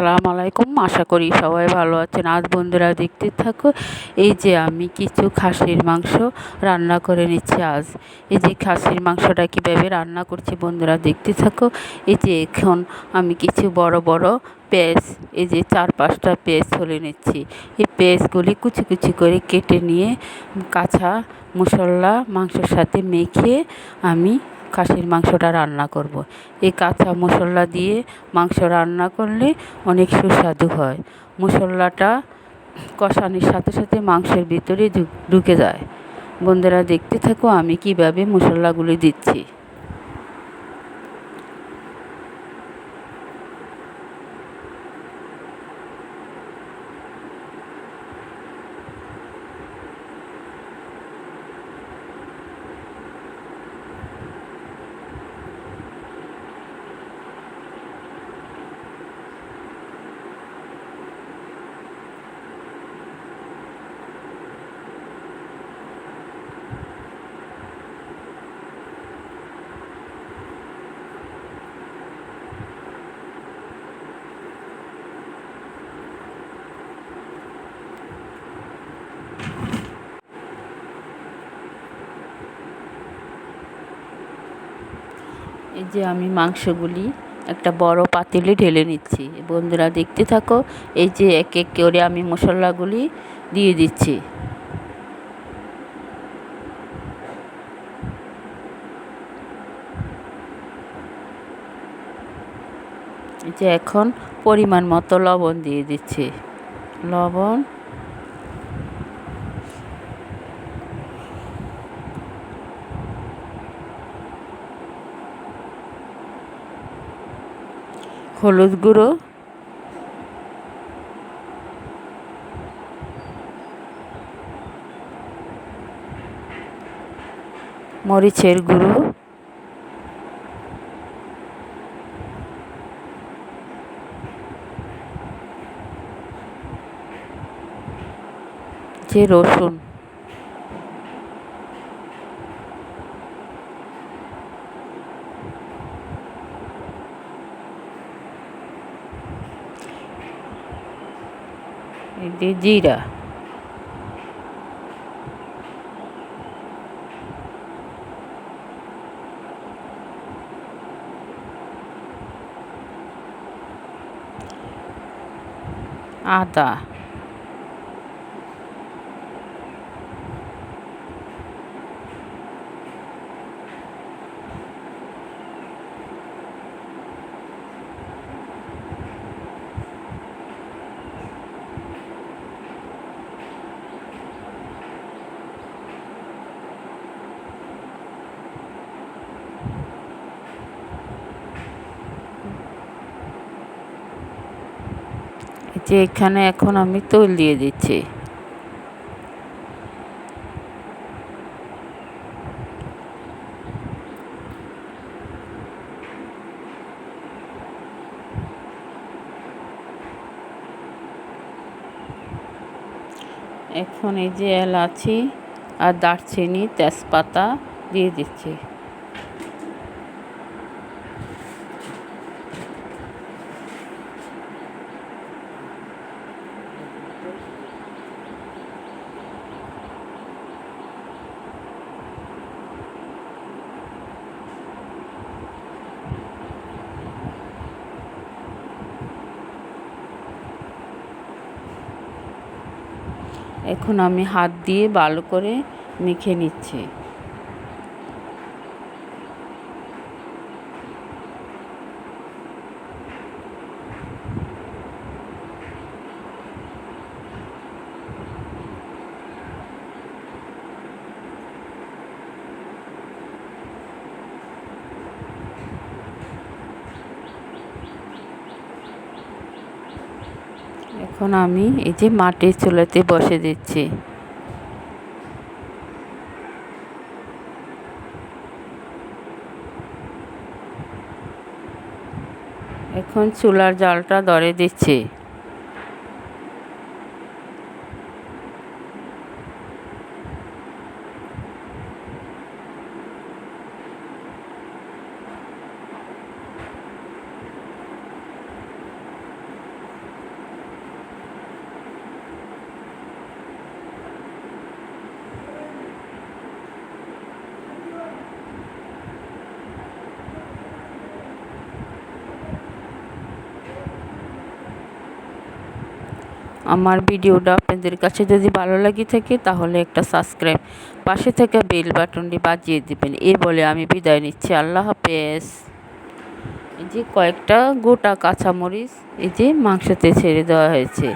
আসসালামু আলাইকুম। আশা করি সবাই ভালো আছেন। আজ বন্ধুরা দেখতে থাকো, এই যে আমি কিছু খাসির মাংস রান্না করে নিচ্ছি। আজ এই যে খাসির মাংসটা কীভাবে রান্না করছি বন্ধুরা দেখতে থাকো। এই যে এখন আমি কিছু বড় বড় পেঁয়াজ, এই যে 4-5টা পেঁয়াজ ছুলে নিচ্ছি। এই পেঁয়াজগুলি কুচি কুচি করে কেটে নিয়ে কাঁচা মশলা মাংসের সাথে মেখে আমি খাসির মাংসটা রান্না করব। এই কাঁচা মশলা দিয়ে মাংস রান্না করলে অনেক সুস্বাদু হয়। মশলাটা কষানোর সাথে সাথে মাংসের ভিতরে ঢুকে যায়। বন্ধুরা দেখতে থাকো আমি কিভাবে মশলাগুলি দিচ্ছি। এই যে আমি মাংসগুলি একটা বড় পাতিলে ঢেলে নিচ্ছি। বন্ধুরা দেখতে থাকো, এই যে এক এক করে আমি মশলাগুলি দিয়ে দিচ্ছি। এই যে এখন পরিমাণ মতো লবণ দিয়ে দিচ্ছি। লবণ, হলুদ গুঁড়ো, মরিচের গুঁড়ো, যে রসুন, এই যে জিরা, আদা, যে এখানে এখন আমি তেল দিয়ে দিচ্ছি। এখন এই যে এলাচি আর দারচিনি তেজপাতা দিয়ে দিচ্ছি। এখন আমি হাত দিয়ে ভালো করে মেখে নিচ্ছি। এখন আমি এই যে মাটির চুলাতে বসে দিচ্ছি। এখন চুলার জালটা ধরে দিচ্ছি। আমার ভিডিওটা আপনাদের কাছে যদি ভালো লাগে থাকে তাহলে একটা সাবস্ক্রাইব, পাশে থাকা বেল বাটনটি বাজিয়ে দিবেন। এই বলে আমি বিদায় নিচ্ছি। আল্লাহ হাফেজ। এই যে কয়েকটা গোটা কাঁচামরিচ এই যে মাংসতে ছেড়ে দেওয়া হয়েছে।